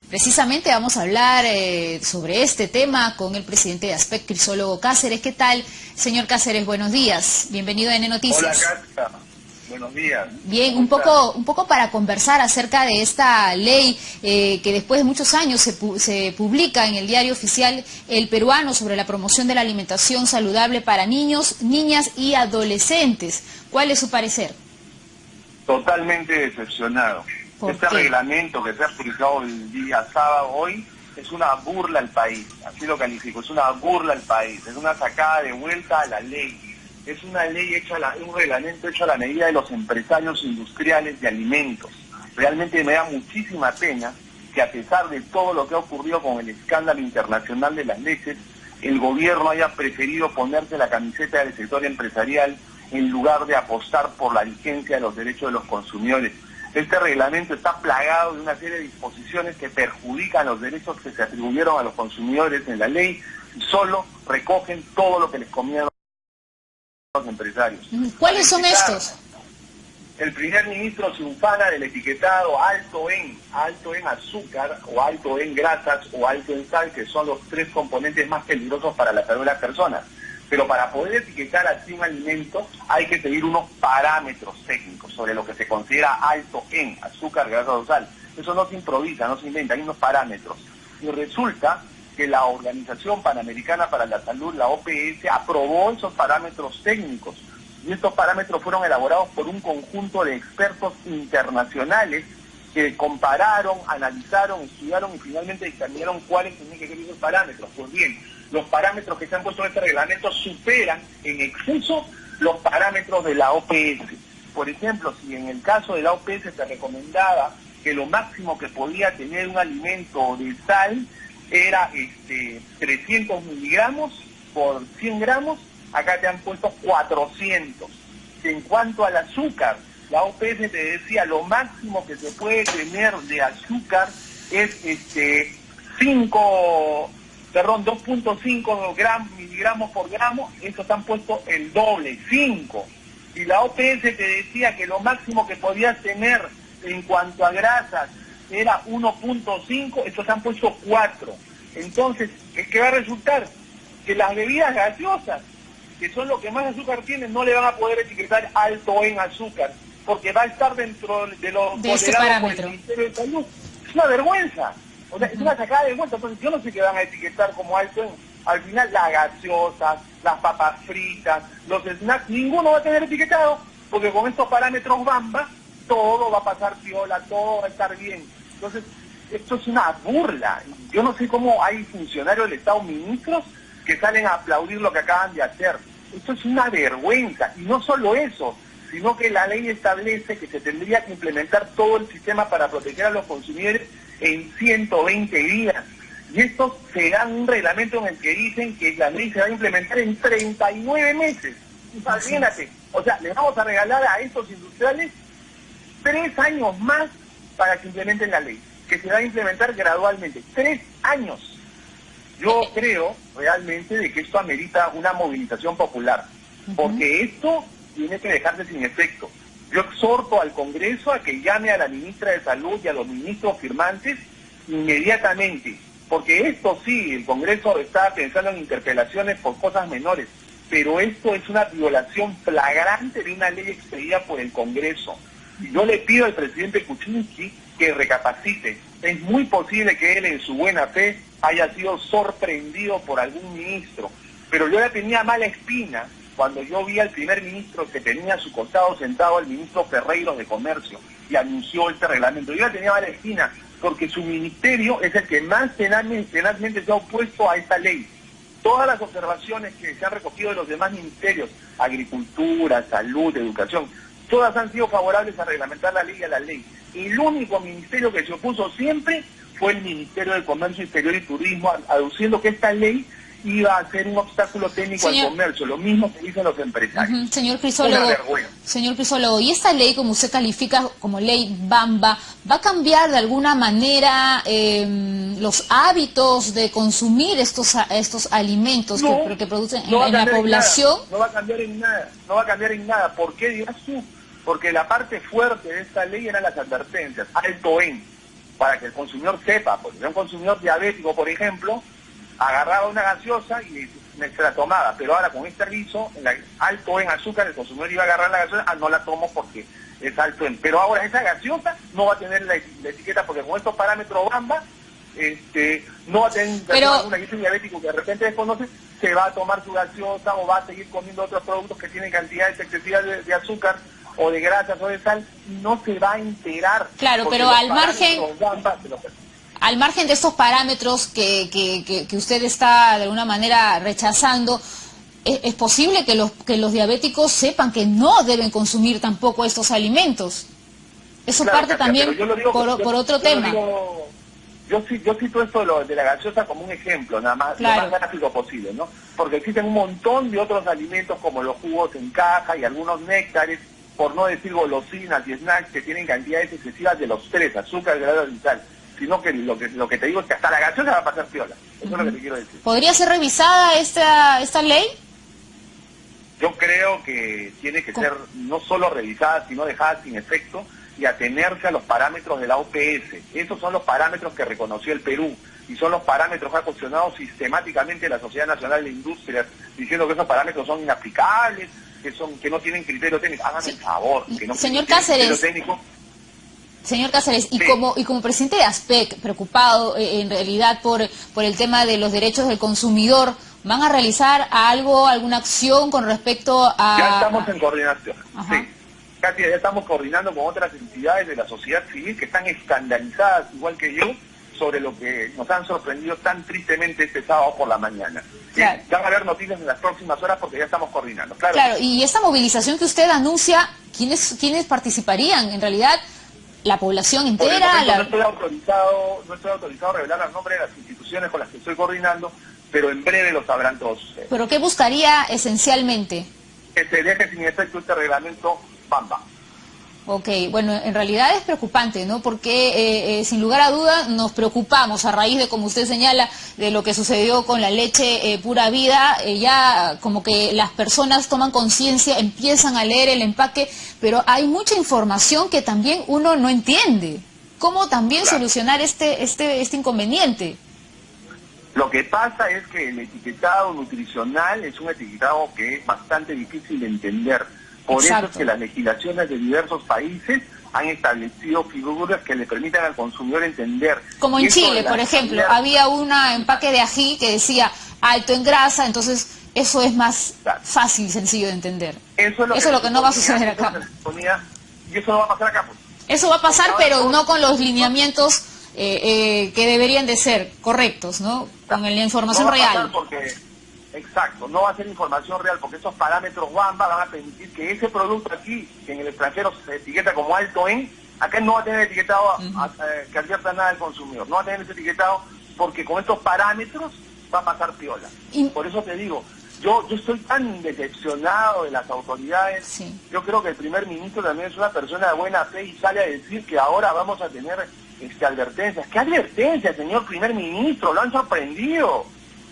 Precisamente vamos a hablar sobre este tema con el presidente de ASPEC, Crisólogo Cáceres. ¿Qué tal, señor Cáceres? Buenos días. Bienvenido a N Noticias. Hola, Casta. Buenos días. Bien, un poco para conversar acerca de esta ley que después de muchos años se publica en el diario oficial El Peruano sobre la promoción de la alimentación saludable para niños, niñas y adolescentes. ¿Cuál es su parecer? Totalmente decepcionado. Este reglamento que se ha publicado el día sábado hoy es una burla al país, así lo califico, es una burla al país, es una sacada de vuelta a la ley, es una ley hecha, un reglamento hecho a la medida de los empresarios industriales de alimentos. Realmente me da muchísima pena que a pesar de todo lo que ha ocurrido con el escándalo internacional de las leches, el gobierno haya preferido ponerse la camiseta del sector empresarial en lugar de apostar por la vigencia de los derechos de los consumidores. Este reglamento está plagado de una serie de disposiciones que perjudican los derechos que se atribuyeron a los consumidores en la ley y solo recogen todo lo que les conviene a los empresarios. ¿Cuáles son estos? El primer ministro se ufana del etiquetado alto en azúcar, o alto en grasas, o alto en sal, que son los tres componentes más peligrosos para la salud de las personas. Pero para poder etiquetar así un alimento hay que seguir unos parámetros técnicos sobre lo que se considera alto en azúcar, grasa o sal. Eso no se improvisa, no se inventa, hay unos parámetros. Y resulta que la Organización Panamericana para la Salud, la OPS, aprobó esos parámetros técnicos. Y estos parámetros fueron elaborados por un conjunto de expertos internacionales que compararon, analizaron, estudiaron y finalmente determinaron cuáles tenían que ser esos parámetros. Pues bien, los parámetros que se han puesto en este reglamento superan en exceso los parámetros de la OPS. Por ejemplo, si en el caso de la OPS se recomendaba que lo máximo que podía tener un alimento de sal era 300 miligramos por 100 gramos, acá te han puesto 400. En cuanto al azúcar, la OPS te decía lo máximo que se puede tener de azúcar es 2.5 miligramos por gramo, estos han puesto el doble, 5. Y la OPS te decía que lo máximo que podías tener en cuanto a grasas era 1.5, estos han puesto 4. Entonces, ¿qué va a resultar? Que las bebidas gaseosas, que son lo que más azúcar tienen, no le van a poder etiquetar alto en azúcar, porque va a estar dentro de los este parámetro por el Ministerio de Salud. Es una vergüenza. O sea, es una sacada de vuelta. Entonces yo no sé qué van a etiquetar como alto en. Al final las gaseosas, las papas fritas, los snacks, ninguno va a tener etiquetado, porque con estos parámetros Bamba, todo va a pasar piola, todo va a estar bien. Entonces, esto es una burla. Yo no sé cómo hay funcionarios del Estado, ministros, que salen a aplaudir lo que acaban de hacer. Esto es una vergüenza. Y no solo eso, sino que la ley establece que se tendría que implementar todo el sistema para proteger a los consumidores en 120 días. Y esto será un reglamento en el que dicen que la ley se va a implementar en 39 meses. Imagínate, o sea, les vamos a regalar a estos industriales 3 años más para que implementen la ley, que se va a implementar gradualmente. 3 años. Yo creo realmente de que esto amerita una movilización popular, porque esto tiene que dejarse sin efecto. Yo exhorto al Congreso a que llame a la ministra de Salud y a los ministros firmantes inmediatamente, porque esto sí, el Congreso está pensando en interpelaciones por cosas menores, pero esto es una violación flagrante de una ley expedida por el Congreso. Y yo le pido al presidente Kuczynski que recapacite. Es muy posible que él en su buena fe haya sido sorprendido por algún ministro, pero yo ya tenía mala espina cuando yo vi al primer ministro que tenía a su costado sentado al ministro Ferreiro de Comercio y anunció este reglamento. Yo ya tenía mala espina porque su ministerio es el que más tenazmente se ha opuesto a esta ley. Todas las observaciones que se han recogido de los demás ministerios, Agricultura, Salud, Educación, todas han sido favorables a reglamentar la ley y a la ley. El único ministerio que se opuso siempre fue el Ministerio de Comercio Exterior y Turismo, aduciendo que esta ley iba a ser un obstáculo técnico al comercio, lo mismo que dicen los empresarios. Señor Crisólogo, ¿y esta ley, como usted califica como ley Bamba, va a cambiar de alguna manera los hábitos de consumir estos alimentos que producen en la población? No va a cambiar en nada, no va a cambiar en nada. ¿Por qué dirás tú? Porque la parte fuerte de esta ley eran las advertencias, alto en. para que el consumidor sepa, porque un consumidor diabético, por ejemplo, agarraba una gaseosa y se la tomaba, pero ahora con este aviso, alto en azúcar, el consumidor iba a agarrar la gaseosa, no la tomo porque es alto en, pero ahora esa gaseosa no va a tener la etiqueta, porque con estos parámetros Bamba, no va a tener una gente diabético que de repente desconoce, se va a tomar su gaseosa o va a seguir comiendo otros productos que tienen cantidades excesivas de azúcar o de grasas o de sal, y no se va a enterar. Claro, pero al margen de estos parámetros que usted está de alguna manera rechazando, ¿es posible que los diabéticos sepan que no deben consumir tampoco estos alimentos? Eso claro, parte también por otro tema. Yo cito esto de la gaseosa como un ejemplo, nada más, claro, lo más gráfico posible, ¿no? Porque existen un montón de otros alimentos como los jugos en caja y algunos néctares, por no decir golosinas y snacks, que tienen cantidades excesivas de los tres, azúcar, grasa y sal. Sino que lo que te digo es que hasta la gaseosa va a pasar piola. Eso es lo que te quiero decir. ¿Podría ser revisada esta ley? Yo creo que tiene que ser no solo revisada, sino dejada sin efecto y atenerse a los parámetros de la OPS. Esos son los parámetros que reconoció el Perú y son los parámetros que ha cuestionado sistemáticamente la Sociedad Nacional de Industrias, diciendo que esos parámetros son inaplicables, que no tienen criterio técnico. Háganme el favor, que no tienen criterio técnico. Señor Cáceres, y como presidente de ASPEC, preocupado en realidad por el tema de los derechos del consumidor, ¿van a realizar alguna acción con respecto a...? Ya estamos en coordinación, sí. Katia, ya estamos coordinando con otras entidades de la sociedad civil que están escandalizadas, igual que yo, sobre lo que nos han sorprendido tan tristemente este sábado por la mañana. Claro. Van a haber noticias en las próximas horas porque ya estamos coordinando. Claro, y esta movilización que usted anuncia, ¿quiénes participarían? En realidad, ¿la población entera? No estoy autorizado a revelar los nombres de las instituciones con las que estoy coordinando, pero en breve lo sabrán todos ustedes. ¿Pero qué buscaría esencialmente? Que se deje sin efecto este reglamento Bamba. Ok, bueno, en realidad es preocupante, ¿no? Porque sin lugar a duda nos preocupamos a raíz de, como usted señala, de lo que sucedió con la leche pura vida. Ya como que las personas toman conciencia, empiezan a leer el empaque, pero hay mucha información que también uno no entiende. ¿Cómo también solucionar este inconveniente? Lo que pasa es que el etiquetado nutricional es un etiquetado que es bastante difícil de entender. Por eso es que las legislaciones de diversos países han establecido figuras que le permitan al consumidor entender. Como en Chile, por ejemplo, había un empaque de ají que decía alto en grasa, entonces eso es más fácil y sencillo de entender. Eso es lo que no va a suceder acá. Y eso no va a pasar acá. Pues. Eso va a pasar, pero no con los lineamientos que deberían de ser correctos, ¿no? Con la información real. Exacto, no va a ser información real porque esos parámetros Bamba van a permitir que ese producto aquí, que en el extranjero se etiqueta como alto en, acá no va a tener etiquetado que advierta nada al consumidor, no va a tener ese etiquetado porque con estos parámetros va a pasar piola. Por eso te digo, yo estoy tan decepcionado de las autoridades, yo creo que el primer ministro también es una persona de buena fe y sale a decir que ahora vamos a tener advertencias. ¿Qué advertencias, señor primer ministro? Lo han sorprendido.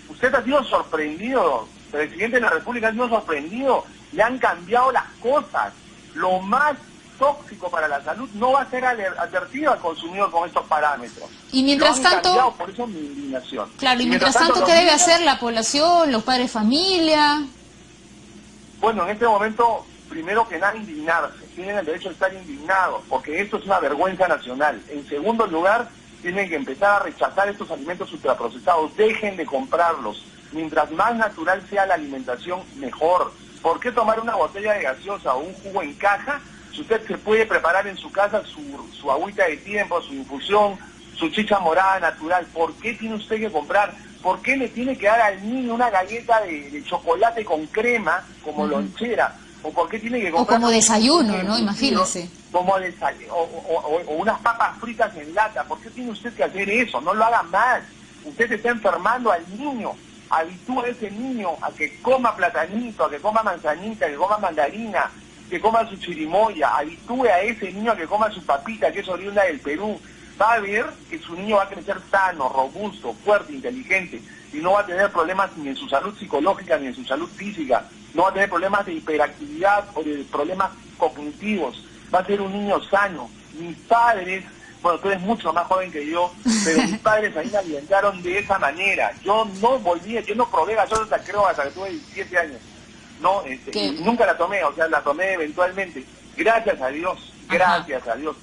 Usted ha sido sorprendido, el presidente de la República ha sido sorprendido, le han cambiado las cosas. Lo más tóxico para la salud no va a ser advertido al consumidor con estos parámetros. Y mientras tanto, por eso mi indignación. Claro, y mientras tanto, ¿qué debe hacer la población, los padres de familia? Bueno, en este momento, primero que nada, indignarse. Tienen el derecho de estar indignados, porque esto es una vergüenza nacional. En segundo lugar, tienen que empezar a rechazar estos alimentos ultraprocesados, dejen de comprarlos. Mientras más natural sea la alimentación, mejor. ¿Por qué tomar una botella de gaseosa o un jugo en caja si usted se puede preparar en su casa su agüita de tiempo, su infusión, su chicha morada natural? ¿Por qué tiene usted que comprar? ¿Por qué le tiene que dar al niño una galleta de chocolate con crema como lonchera? ¿O por qué tiene que comprar... O como desayuno, ¿no? Imagínese. Como desayuno, o unas papas fritas en lata. ¿Por qué tiene usted que hacer eso? No lo haga más. Usted está enfermando al niño. Habitúa a ese niño a que coma platanito, a que coma manzanita, a que coma mandarina, que coma su chirimoya. Habitúe a ese niño a que coma su papita, que es oriunda del Perú. Va a ver que su niño va a crecer sano, robusto, fuerte, inteligente, y no va a tener problemas ni en su salud psicológica ni en su salud física. No va a tener problemas de hiperactividad o de problemas cognitivos. Va a ser un niño sano. Mis padres, bueno, tú eres mucho más joven que yo, pero mis padres a mí me alimentaron de esa manera. Yo no probé gaseosa hasta que tuve 17 años. No, y nunca la tomé, o sea, la tomé eventualmente. Gracias a Dios,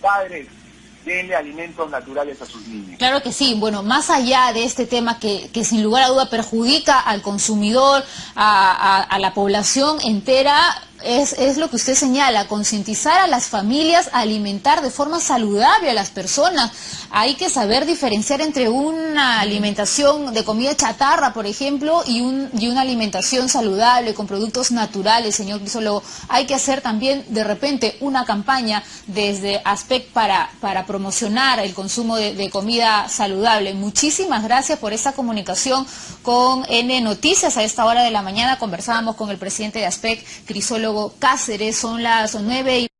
padres, denle alimentos naturales a sus niños. Claro que sí. Bueno, más allá de este tema que sin lugar a duda perjudica al consumidor, a la población entera, es lo que usted señala, concientizar a las familias, alimentar de forma saludable a las personas. Hay que saber diferenciar entre una alimentación de comida chatarra, por ejemplo, y una alimentación saludable con productos naturales, señor Crisólogo. Hay que hacer también, de repente, una campaña desde ASPEC para promocionar el consumo de comida saludable. Muchísimas gracias por esta comunicación con N Noticias. A esta hora de la mañana conversábamos con el presidente de ASPEC, Crisólogo Cáceres. Son las 9:00.